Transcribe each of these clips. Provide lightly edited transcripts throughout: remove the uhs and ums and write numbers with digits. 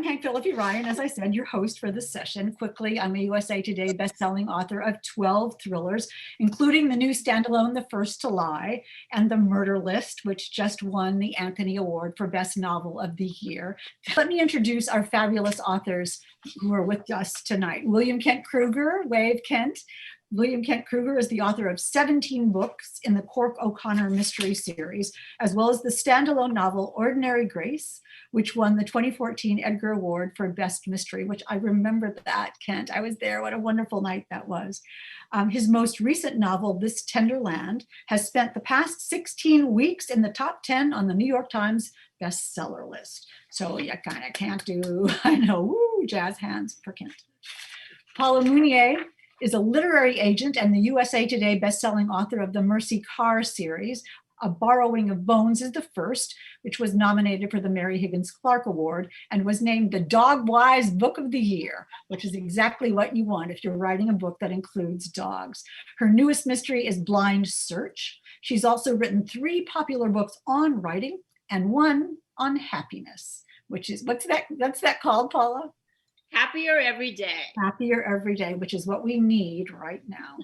I'm Hank Philippi Ryan, as I said, your host for this session. Quickly, I'm a USA Today bestselling author of 12 thrillers, including the new standalone The First to Lie and The Murder List, which just won the Anthony Award for Best Novel of the Year. Let me introduce our fabulous authors who are with us tonight. William Kent Krueger, wave Kent. William Kent Krueger is the author of 17 books in the Cork O'Connor mystery series, as well as the standalone novel Ordinary Grace, which won the 2014 Edgar Award for Best Mystery, which I remember that, Kent. I was there. What a wonderful night that was. His most recent novel, This Tender Land, has spent the past 16 weeks in the top 10 on the New York Times bestseller list. So you kind of can't do, I know, woo, jazz hands for Kent. Paula Munier is a literary agent and the USA Today bestselling author of the Mercy Carr series. A Borrowing of Bones is the first, which was nominated for the Mary Higgins Clark Award and was named the Dog-Wise Book of the Year, which is exactly what you want if you're writing a book that includes dogs. Her newest mystery is Blind Search. She's also written 3 popular books on writing and 1 on happiness, which is, what's that called, Paula? Happier Every Day. Happier Every Day, which is what we need right now.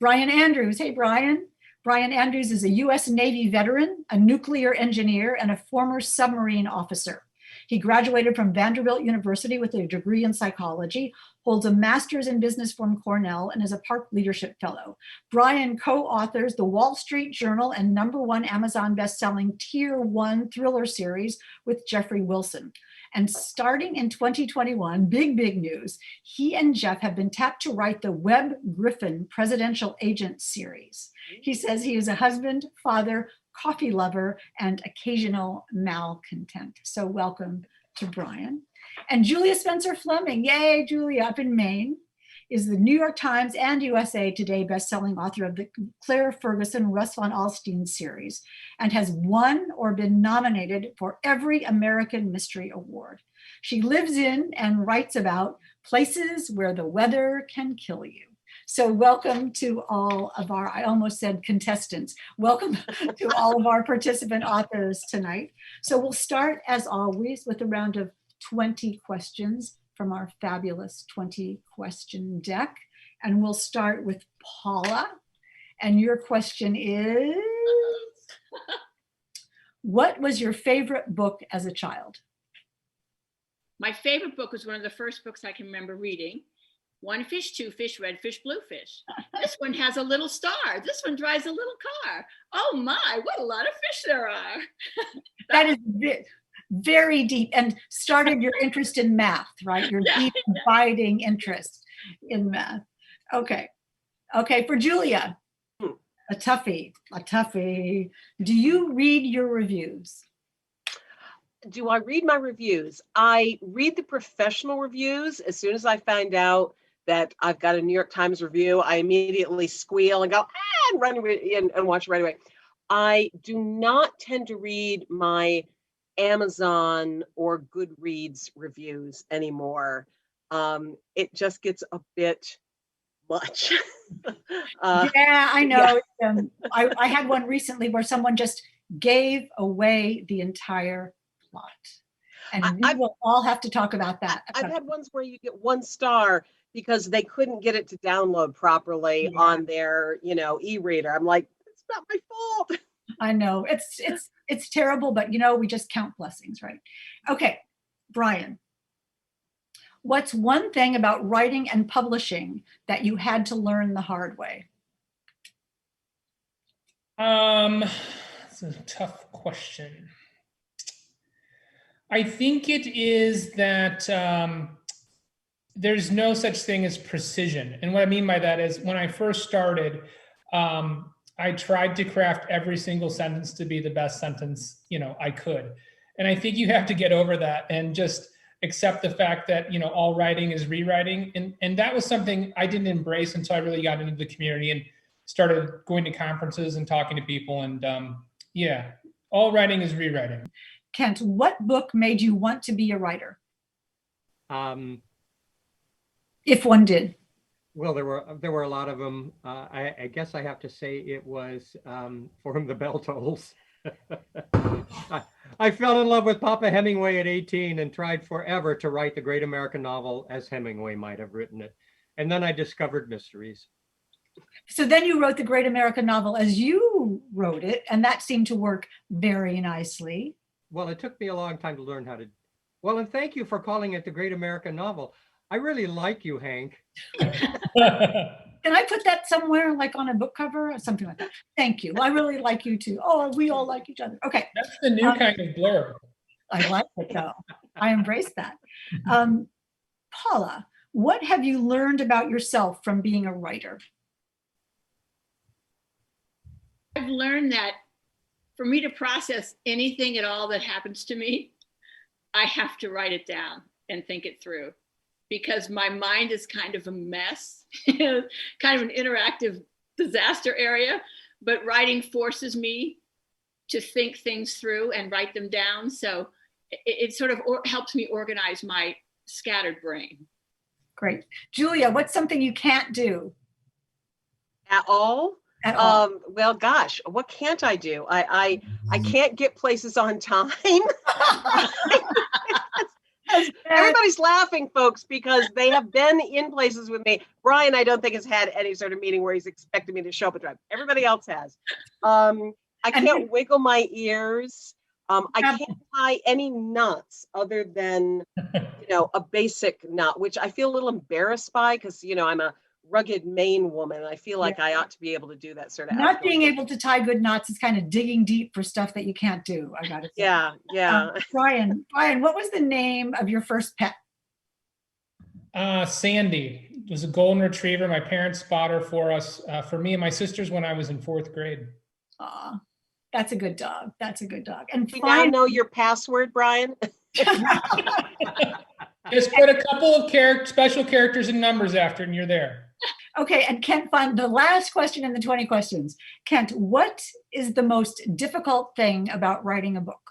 Brian Andrews. Hey, Brian. Brian Andrews is a U.S. Navy veteran, a nuclear engineer, and a former submarine officer. He graduated from Vanderbilt University with a degree in psychology, holds a master's in business from Cornell, and is a Park Leadership Fellow. Brian co-authors the Wall Street Journal and #1 Amazon bestselling Tier 1 thriller series with Jeffrey Wilson. And starting in 2021, big news, he and Jeff have been tapped to write the Webb Griffin Presidential Agent series. He says he is a husband, father, coffee lover, and occasional malcontent. So welcome to Brian. And Julia Spencer-Fleming, yay, Julia, up in Maine, is the New York Times and USA Today bestselling author of the Claire Ferguson, Russ von Alstein series, and has won or been nominated for every American Mystery Award. She lives in and writes about places where the weather can kill you. So welcome to all of our, I almost said contestants, welcome to all of our participant authors tonight. So we'll start, as always, with a round of 20 questions from our fabulous 20 question deck. And we'll start with Paula. And your question is, what was your favorite book as a child? My favorite book was one of the first books I can remember reading. 1 fish, 2 fish, red fish, blue fish. This one has a little star. This one drives a little car. Oh my, what a lot of fish there are. That is very deep and started your interest in math, right? Your deep, abiding interest in math. Okay. Okay, for Julia, a toughie. Do you read your reviews? Do I read my reviews? I read the professional reviews. As soon as I find out that I've got a New York Times review, I immediately squeal and go, and run and watch it right away. I do not tend to read my Amazon or Goodreads reviews anymore. It just gets a bit much. Yeah, I know. Yeah. I had one recently where someone just gave away the entire plot. And we will all have to talk about that. I've had ones where you get 1 star because they couldn't get it to download properly on their, e-reader. I'm like, it's not my fault. I know it's terrible, but we just count blessings, right? Okay, Brian, what's one thing about writing and publishing that you had to learn the hard way? It's a tough question. I think it is that there's no such thing as precision. And what I mean by that is when I first started, I tried to craft every single sentence to be the best sentence, I could. And I think you have to get over that and just accept the fact that, all writing is rewriting. And that was something I didn't embrace until I really got into the community and started going to conferences and talking to people. And all writing is rewriting. Kent, what book made you want to be a writer? If one did. Well, there were a lot of them. I guess I have to say it was For Whom the Bell Tolls. I fell in love with Papa Hemingway at 18 and tried forever to write the great American novel as Hemingway might have written it. And then I discovered mysteries. So then you wrote the great American novel as you wrote it, and that seemed to work very nicely. Well, it took me a long time to learn how to. Well, and thank you for calling it the great American novel. I really like you, Hank. Can I put that somewhere, like on a book cover or something like that? Thank you. I really like you too. Oh, we all like each other. Okay. That's the new kind of blurb. I like it though. I embrace that. Paula, what have you learned about yourself from being a writer? I've learned that for me to process anything at all that happens to me, I have to write it down and think it through, because my mind is kind of a mess, kind of an interactive disaster area, but writing forces me to think things through and write them down. So it sort of helps me organize my scattered brain. Great. Julia, what's something you can't do? At all? At all? Well, gosh, what can't I do? I can't get places on time. Everybody's laughing, folks, because they have been in places with me. Brian, I don't think, has had any sort of meeting where he's expected me to show up and drive. Everybody else has. I can't wiggle my ears. I can't tie any knots other than, a basic knot, which I feel a little embarrassed by because, I'm a rugged Maine woman. I feel like I ought to be able to do that sort of. Not being able to tie good knots is kind of digging deep for stuff that you can't do. I got to say. Yeah. Brian, what was the name of your first pet? Sandy. It was a golden retriever. My parents bought her for us, for me and my sisters when I was in 4th grade. Aw, that's a good dog. That's a good dog. And We now know your password, Brian. Just put a couple of special characters and numbers after, and you're there. Okay, and Kent, find the last question in the 20 questions. Kent, what is the most difficult thing about writing a book?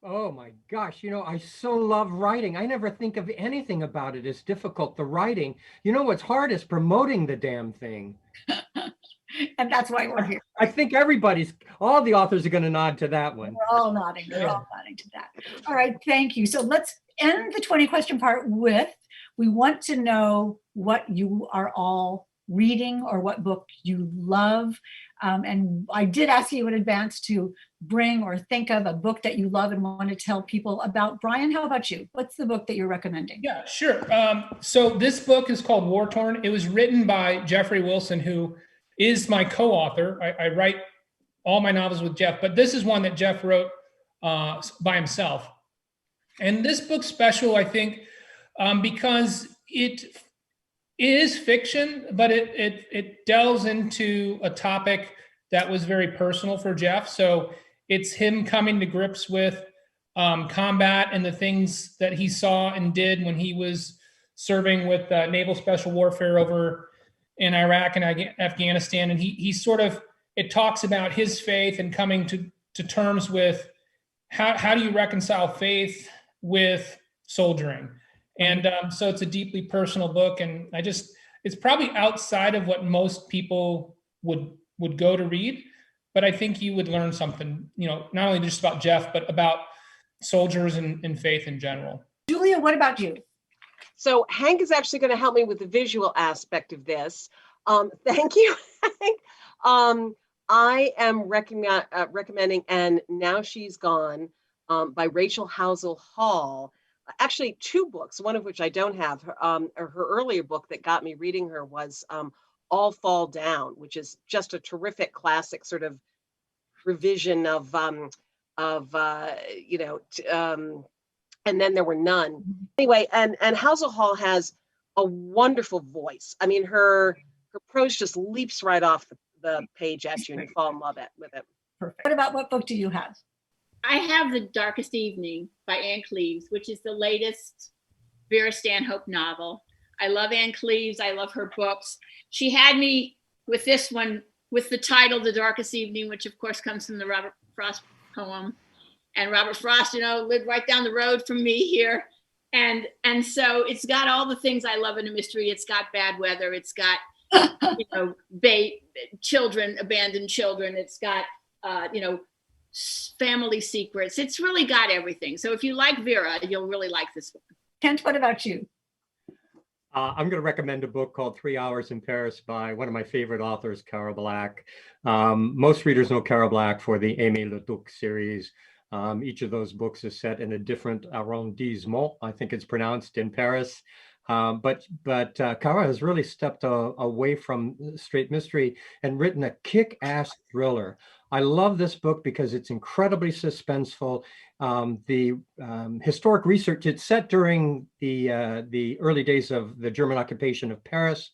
Oh my gosh, I so love writing. I never think of anything about it as difficult, the writing. What's hard is promoting the damn thing. And that's why we're here. I think all the authors are going to nod to that one. We're all nodding. We're all nodding to that. All right, thank you. So let's end the 20 question part with, we want to know what you are all reading or what book you love. And I did ask you in advance to bring or think of a book that you love and want to tell people about. Brian, how about you? What's the book that you're recommending? Yeah, sure. So this book is called War Torn. It was written by Jeffrey Wilson, who is my co-author. I write all my novels with Jeff, but this is one that Jeff wrote by himself. And this book's special, I think, because it is fiction, but it delves into a topic that was very personal for Jeff. So it's him coming to grips with combat and the things that he saw and did when he was serving with naval special warfare over in Iraq and Afghanistan. And it talks about his faith and coming to terms with how do you reconcile faith with soldiering. And so it's a deeply personal book. And it's probably outside of what most people would go to read, but I think you would learn something, not only just about Jeff, but about soldiers and faith in general. Julia, what about you? So Hank is actually going to help me with the visual aspect of this. Thank you, Hank. I am recommending And Now She's Gone by Rachel Housel Hall. Actually, 2 books, one of which I don't have. Her earlier book that got me reading her was All Fall Down, which is just a terrific classic sort of revision of And Then There Were None. Anyway, and Housel Hall has a wonderful voice. I mean, her prose just leaps right off the page at you and you fall in love with it. Perfect. What book do you have? I have The Darkest Evening by Anne Cleeves, which is the latest Vera Stanhope novel. I love Anne Cleeves. I love her books. She had me with this one with the title The Darkest Evening, which of course comes from the Robert Frost poem. And Robert Frost, lived right down the road from me here. And so it's got all the things I love in a mystery. It's got bad weather. It's got, children, abandoned children. It's got family secrets. It's really got everything. So if you like Vera, you'll really like this book. Kent, what about you? I'm going to recommend a book called 3 Hours in Paris by one of my favorite authors, Cara Black. Most readers know Cara Black for the Aimé Le Duc series. Each of those books is set in a different arrondissement, I think it's pronounced, in Paris. But Cara has really stepped away from straight mystery and written a kick-ass thriller. I love this book because it's incredibly suspenseful. The historic research, it's set during the early days of the German occupation of Paris.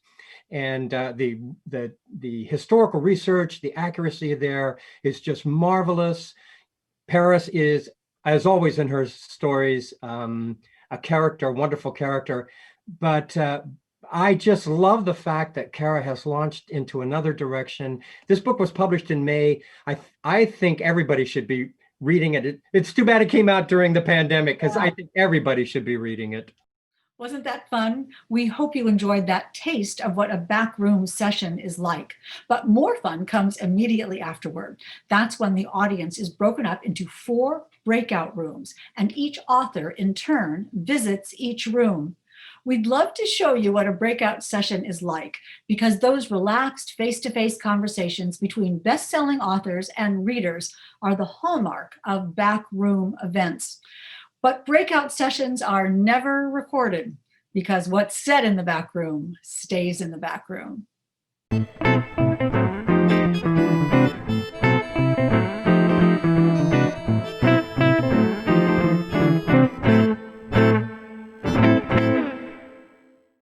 And the historical research, the accuracy there is just marvelous. Paris is, as always in her stories, a character, a wonderful character. But I just love the fact that Cara has launched into another direction. This book was published in May. I think everybody should be reading it. It's too bad it came out during the pandemic, because I think everybody should be reading it. Wasn't that fun? We hope you enjoyed that taste of what a backroom session is like. But more fun comes immediately afterward. That's when the audience is broken up into 4 breakout rooms, and each author in turn visits each room. We'd love to show you what a breakout session is like, because those relaxed face-to-face conversations between best-selling authors and readers are the hallmark of backroom events. But breakout sessions are never recorded, because what's said in the back room stays in the back room.